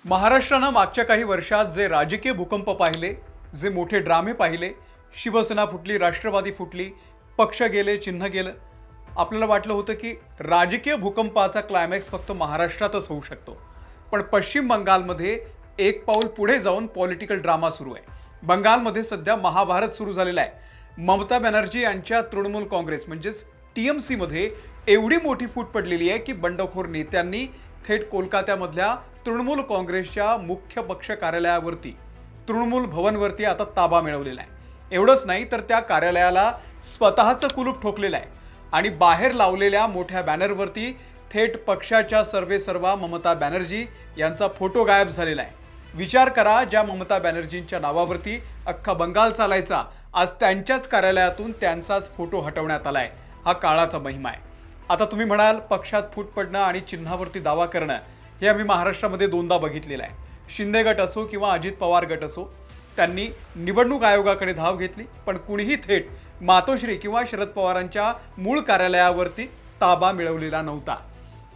महाराष्ट्रानं मागच्या काही वर्षात जे राजकीय भूकंप पाहिले, जे मोठे ड्रामे पाहिले, शिवसेना फुटली, राष्ट्रवादी फुटली, पक्ष गेले, चिन्ह गेलं. आपल्याला वाटलं होतं की राजकीय भूकंपाचा क्लायमॅक्स फक्त महाराष्ट्रातच होऊ शकतो. पण पश्चिम बंगालमध्ये एक पाऊल पुढे जाऊन पॉलिटिकल ड्रामा सुरू आहे. बंगालमध्ये सध्या महाभारत सुरू झालेला आहे. ममता बॅनर्जी यांच्या तृणमूल काँग्रेस म्हणजेच TMC मध्ये एवढी मोठी फूट पडलेली आहे की बंडखोर नेत्यांनी थेट कोलकात्यामधल्या तृणमूल काँग्रेसच्या मुख्य पक्ष कार्यालयावरती, तृणमूल भवनवरती आता ताबा मिळवलेला आहे. एवढंच नाही तर त्या कार्यालयाला स्वतःचं कुलूप ठोकलेलं आहे आणि बाहेर लावलेल्या मोठ्या बॅनरवरती थेट पक्षाच्या सर्वेसर्वा ममता बॅनर्जी यांचा फोटो गायब झालेला आहे. विचार करा, ज्या ममता बॅनर्जींच्या नावावरती अख्खा बंगाल चालायचा, आज त्यांच्याच कार्यालयातून त्यांचाच फोटो हटवण्यात आलाय. हा काळाचा महिमा आहे. आता तुम्ही म्हणाल, पक्षात फूट पडणं आणि चिन्हावरती दावा करणं हे आम्ही महाराष्ट्रामध्ये दोनदा बघितलेलं आहे. शिंदे गट असो किंवा अजित पवार गट असो, त्यांनी निवडणूक आयोगाकडे धाव घेतली, पण कुणीही थेट मातोश्री किंवा शरद पवारांच्या मूळ कार्यालयावरती ताबा मिळवलेला नव्हता.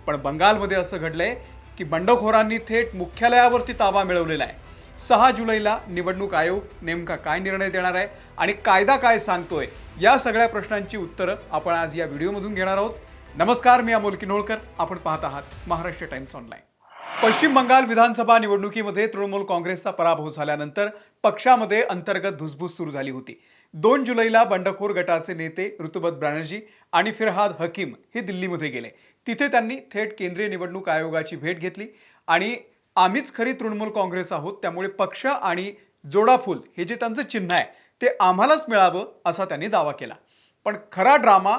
पण बंगालमध्ये असं घडलंय की बंडखोरांनी थेट मुख्यालयावरती ताबा मिळवलेला आहे. 6 जुलैला निवडणूक आयोग नेमका काय निर्णय देणार आहे आणि कायदा काय सांगतोय, या सगळ्या प्रश्नांची उत्तरं आपण आज या व्हिडिओमधून घेणार आहोत. नमस्कार, मी अमोल किनोळकर. आपण पाहत आहात महाराष्ट्र टाइम्स ऑनलाईन. पश्चिम बंगाल विधानसभा निवडणुकीमध्ये तृणमूल काँग्रेसचा पराभव झाल्यानंतर पक्षामध्ये अंतर्गत धुसफूस सुरू झाली होती. 2 जुलैला बंडखोर गटाचे नेते ऋतुपद बॅनर्जी आणि फिरहाद हकीम हे दिल्लीमध्ये गेले. तिथे त्यांनी थेट केंद्रीय निवडणूक आयोगाची भेट घेतली आणि आम्हीच खरी तृणमूल काँग्रेस आहोत, त्यामुळे पक्ष आणि जोडाफूल हे जे त्यांचं चिन्ह आहे ते आम्हालाच मिळावं असा त्यांनी दावा केला. पण खरा ड्रामा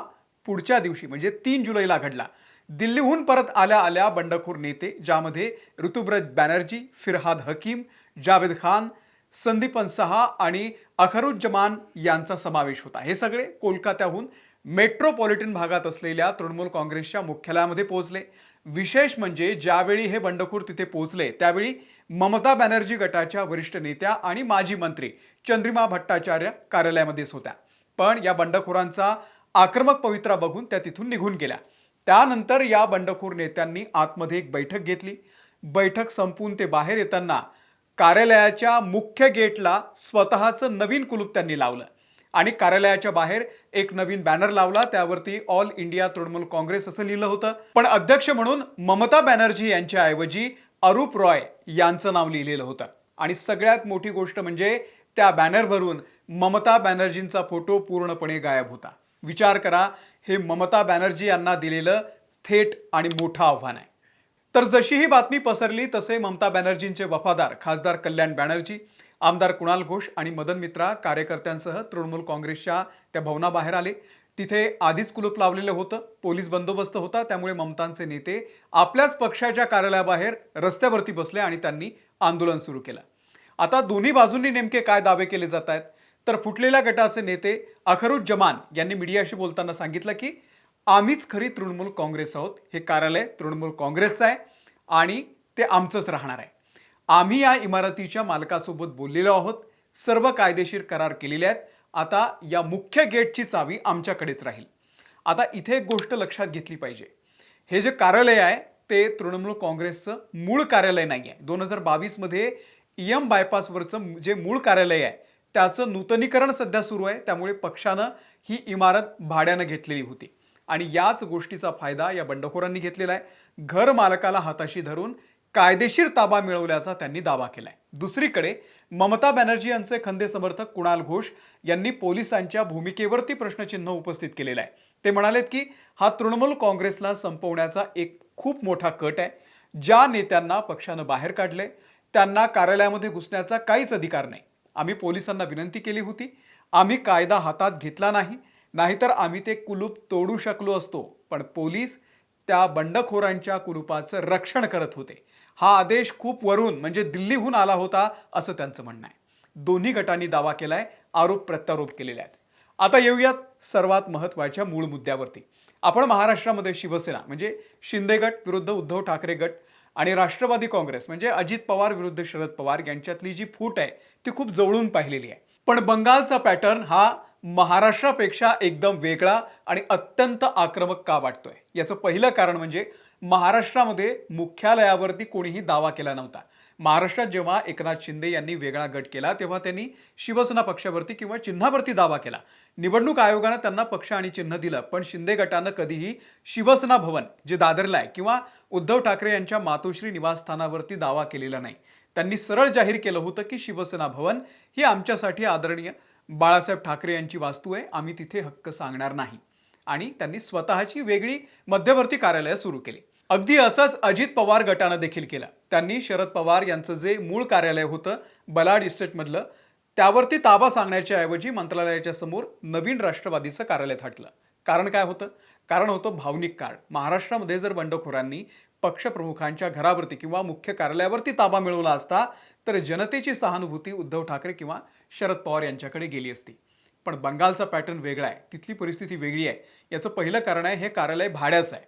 पुढच्या दिवशी म्हणजे 3 जुलैला घडला. दिल्लीहून परत आल्या आल्या बंडखोर नेते, ज्यामध्ये ऋतुब्रत बॅनर्जी, फिरहाद हकीम, जावेद खान, संदीपन सहा आणि अखरुज्जमान यांचा समावेश होता. हे सगळे कोलकात्याहून मेट्रोपॉलिटन भागात असलेल्या तृणमूल काँग्रेसच्या मुख्यालयामध्ये पोहोचले. विशेष म्हणजे ज्यावेळी हे बंडखोर तिथे पोहोचले त्यावेळी ममता बॅनर्जी गटाच्या वरिष्ठ नेत्या आणि माजी मंत्री चंद्रिमा भट्टाचार्य कार्यालयामध्येच होत्या. पण या बंडखोरांचा आक्रमक पवित्रा बघून त्या तिथून निघून गेल्या. त्यानंतर या बंडखोर नेत्यांनी आतमध्ये एक बैठक घेतली. बैठक संपून ते बाहेर येताना कार्यालयाच्या मुख्य गेटला स्वतःचं नवीन कुलूप त्यांनी लावलं आणि कार्यालयाच्या बाहेर एक नवीन बॅनर लावला. त्यावरती ऑल इंडिया तृणमूल काँग्रेस असं लिहिलं होतं. पण अध्यक्ष म्हणून ममता बॅनर्जी यांच्या ऐवजी अरूप रॉय यांचं नाव लिहिलेलं होतं. आणि सगळ्यात मोठी गोष्ट म्हणजे त्या बॅनरवरून ममता बॅनर्जींचा फोटो पूर्णपणे गायब होता. विचार करा, हे ममता बॅनर्जी यांना दिलेलं थेट आणि मोठं आव्हान आहे. तर जशी ही बातमी पसरली तसे ममता बॅनर्जींचे वफादार खासदार कल्याण बॅनर्जी, आमदार कुणाल घोष आणि मदन मित्रा कार्यकर्त्यांसह तृणमूल काँग्रेसच्या त्या भवनाबाहेर आले. तिथे आधीच कुलूप लावलेलं होतं, पोलीस बंदोबस्त होता. त्यामुळे ममतांचे नेते आपल्याच पक्षाच्या कार्यालयाबाहेर रस्त्यावरती बसले आणि त्यांनी आंदोलन सुरू केलं. आता दोन्ही बाजूंनी नेमके काय दावे केले जात आहेत, तर फुटलेल्या गटाचे नेते अखरुज्जमान यांनी मीडियाशी बोलताना सांगितलं की आम्हीच खरी तृणमूल काँग्रेस आहोत. हे कार्यालय तृणमूल काँग्रेसचं आहे आणि ते आमचंच राहणार आहे. आम्ही या इमारतीच्या मालकासोबत बोललेलो आहोत, सर्व कायदेशीर करार केलेले आहेत. आता या मुख्य गेटची चावी आमच्याकडेच राहील. आता इथे एक गोष्ट लक्षात घेतली पाहिजे, हे जे कार्यालय आहे ते तृणमूल काँग्रेसचं मूळ कार्यालय नाही आहे. 2022 मध्ये EM बायपासवरचं जे मूळ कार्यालय आहे त्याचं नूतनीकरण सध्या सुरू आहे. त्यामुळे पक्षानं ही इमारत भाड्यानं घेतलेली होती आणि याच गोष्टीचा फायदा या बंडखोरांनी घेतलेला आहे. घर मालकाला हाताशी धरून कायदेशीर ताबा मिळवल्याचा त्यांनी दावा केलाय. दुसरीकडे ममता बॅनर्जी यांचे खंदे समर्थक कुणाल घोष यांनी पोलिसांच्या भूमिकेवरती प्रश्नचिन्ह उपस्थित केलेलं आहे. ते म्हणालेत की हा तृणमूल काँग्रेसला संपवण्याचा एक खूप मोठा कट आहे. ज्या नेत्यांना पक्षानं बाहेर काढले त्यांना कार्यालयामध्ये घुसण्याचा काहीच अधिकार नाही. आम्ही पोलिसांना विनंती केली होती, आम्ही कायदा हातात घेतला नाही, नाहीतर आम्ही ते कुलूप तोडू शकलो असतो. पण पोलीस त्या बंडखोरांच्या कुलूपाचं रक्षण करत होते. हा आदेश खूप वरून म्हणजे दिल्लीहून आला होता असं त्यांचं म्हणणं आहे. दोन्ही गटांनी दावा केलाय, आरोप प्रत्यारोप केलेले आहेत. आता येऊयात सर्वात महत्त्वाच्या मूळ मुद्द्यावरती. आपण महाराष्ट्रामध्ये शिवसेना म्हणजे शिंदे गट विरुद्ध उद्धव ठाकरे गट आणि राष्ट्रवादी काँग्रेस म्हणजे अजित पवार विरुद्ध शरद पवार यांच्यातली जी फूट आहे ती खूप जवळून पाहिलेली आहे. पण बंगालचा पॅटर्न हा महाराष्ट्रापेक्षा एकदम वेगळा आणि अत्यंत आक्रमक का वाटतोय, याचं पहिलं कारण म्हणजे महाराष्ट्रामध्ये मुख्यालयावरती कोणीही दावा केला नव्हता. महाराष्ट्रात जेव्हा एकनाथ शिंदे यांनी वेगळा गट केला तेव्हा त्यांनी शिवसेना पक्षावरती किंवा चिन्हावरती दावा केला. निवडणूक आयोगानं त्यांना पक्ष आणि चिन्ह दिलं, पण शिंदे गटानं कधीही शिवसेना भवन जे दादरला आहे किंवा उद्धव ठाकरे यांच्या मातोश्री निवासस्थानावरती दावा केलेला नाही. त्यांनी सरळ जाहीर केलं होतं की शिवसेना भवन ही आमच्यासाठी आदरणीय बाळासाहेब ठाकरे यांची वास्तू आहे, आम्ही तिथे हक्क सांगणार नाही. आणि त्यांनी स्वतःची वेगळी मध्यवर्ती कार्यालय सुरू केली. अगदी असंच अजित पवार गटानं देखील केलं. त्यांनी शरद पवार यांचं जे मूळ कार्यालय होतं बलाड इस्टेटमधलं, त्यावरती ताबा सांगण्याच्या ऐवजी मंत्रालयाच्या समोर नवीन राष्ट्रवादीचं कार्यालय थाटलं. कारण काय होतं? कारण होतं भावनिक कार्ड. महाराष्ट्रामध्ये जर बंडखोरांनी पक्षप्रमुखांच्या घरावरती किंवा मुख्य कार्यालयावरती ताबा मिळवला असता तर जनतेची सहानुभूती उद्धव ठाकरे किंवा शरद पवार यांच्याकडे गेली असती. पण बंगालचा पॅटर्न वेगळा आहे, तिथली परिस्थिती वेगळी आहे. याचं पहिलं कारण आहे हे कार्यालय भाड्याचं आहे.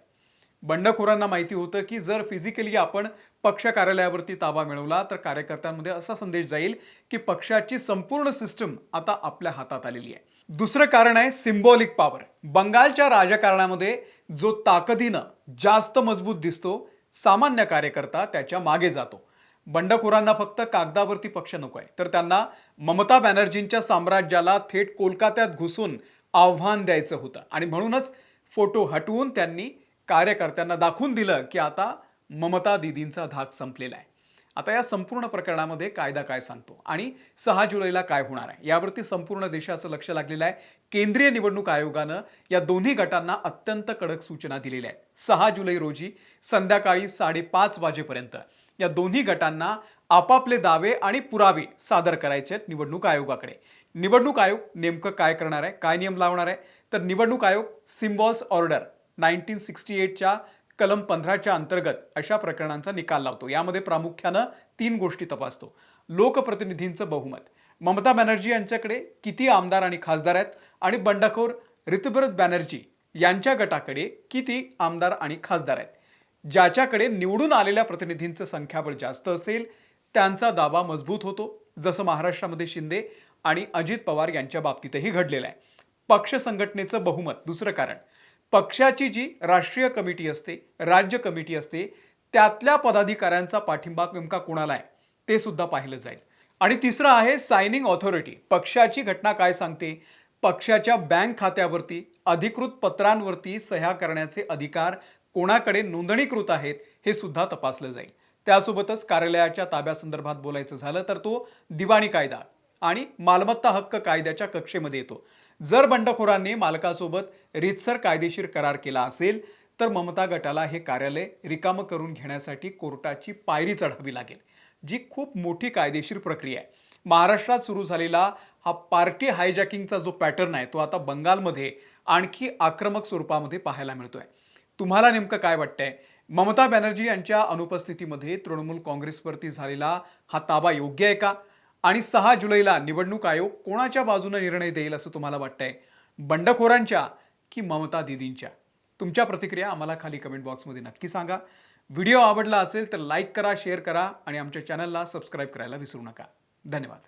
बंडखोरांना माहिती होतं की जर फिजिकली आपण पक्ष कार्यालयावरती ताबा मिळवला तर कार्यकर्त्यांमध्ये असा संदेश जाईल की पक्षाची संपूर्ण सिस्टम आता आपल्या हातात आलेली आहे. दुसरं कारण आहे सिम्बॉलिक पॉवर. बंगालच्या राजकारणामध्ये जो ताकदीनं जास्त मजबूत दिसतो, सामान्य कार्यकर्ता त्याच्या मागे जातो. बंडखोरांना फक्त कागदावरती पक्ष नको आहे, तर त्यांना ममता बॅनर्जींच्या साम्राज्याला थेट कोलकात्यात घुसून आव्हान द्यायचं होतं. आणि म्हणूनच फोटो हटवून त्यांनी कार्यकर्त्यांना दाखवून दिलं की आता ममता दीदींचा धाक संपलेला आहे. आता या संपूर्ण प्रकरणामध्ये कायदा काय सांगतो आणि 6 जुलैला काय होणार आहे यावरती संपूर्ण देशाचं लक्ष लागलेलं आहे. केंद्रीय निवडणूक आयोगानं या दोन्ही गटांना अत्यंत कडक सूचना दिलेल्या आहेत. 6 जुलै रोजी संध्याकाळी 5:30 वाजेपर्यंत या दोन्ही गटांना आपापले दावे आणि पुरावे सादर करायचे आहेत निवडणूक आयोगाकडे. निवडणूक आयोग नेमकं काय करणार आहे, काय नियम लावणार आहे? तर निवडणूक आयोग सिम्बॉल्स ऑर्डर 1968च्या कलम 15च्या अंतर्गत अशा प्रकरणांचा निकाल लावतो. यामध्ये प्रामुख्यानं 3 गोष्टी तपासतो. लोकप्रतिनिधींचं बहुमत, ममता बॅनर्जी यांच्याकडे किती आमदार आणि खासदार आहेत, आणि बंडखोर ऋतुव्रत बॅनर्जी यांच्या गटाकडे किती आमदार आणि खासदार आहेत. ज्याच्याकडे निवडून आलेल्या प्रतिनिधींचं संख्याबळ जास्त असेल त्यांचा दावा मजबूत होतो, जसं महाराष्ट्रामध्ये शिंदे आणि अजित पवार यांच्या बाबतीतही घडलेलं आहे. पक्ष संघटनेचं बहुमत दुसरं कारण. पक्षाची जी राष्ट्रीय कमिटी असते, राज्य कमिटी असते, त्यातल्या पदाधिकाऱ्यांचा पाठिंबा नेमका कोणाला आहे ते सुद्धा पाहिलं जाईल. आणि तिसरं आहे सायनिंग ऑथॉरिटी. पक्षाची घटना काय सांगते, पक्षाच्या बँक खात्यावरती अधिकृत पत्रांवरती सह्या करण्याचे अधिकार कोणाकडे नोंदणीकृत आहेत हे सुद्धा तपासलं जाईल. त्यासोबतच कार्यालयाच्या ताब्यासंदर्भात बोलायचं झालं तर तो दिवाणी कायदा आणि मालमत्ता हक्क कायद्याच्या कक्षेमध्ये येतो. जर बंडखोरांनी मालकासोबत रीतसर कायदेशीर करार केला असेल तर ममता गटाला हे कार्यालय रिकामं करून घेण्यासाठी कोर्टाची पायरी चढावी लागेल, जी खूप मोठी कायदेशीर प्रक्रिया आहे. महाराष्ट्रात सुरू झालेला हा पार्टी हायजॅकिंगचा जो पॅटर्न आहे तो आता बंगालमध्ये आणखी आक्रमक स्वरूपामध्ये पाहायला मिळतोय. तुम्हाला नेमकं काय वाटतंय? ममता बॅनर्जी यांच्या अनुपस्थितीमध्ये तृणमूल काँग्रेसवरती झालेला हा ताबा योग्य आहे का? आणि 6 जुलैला निवडणूक आयोग कोणाच्या बाजूने निर्णय देईल असं तुम्हाला वाटतंय? बंडखोरांच्या की ममता दीदींच्या? तुमच्या प्रतिक्रिया आम्हाला खाली कमेंट बॉक्समध्ये नक्की सांगा. व्हिडिओ आवडला असेल तर लाईक करा, शेअर करा आणि आमच्या चॅनलला सबस्क्राईब करायला विसरू नका. धन्यवाद.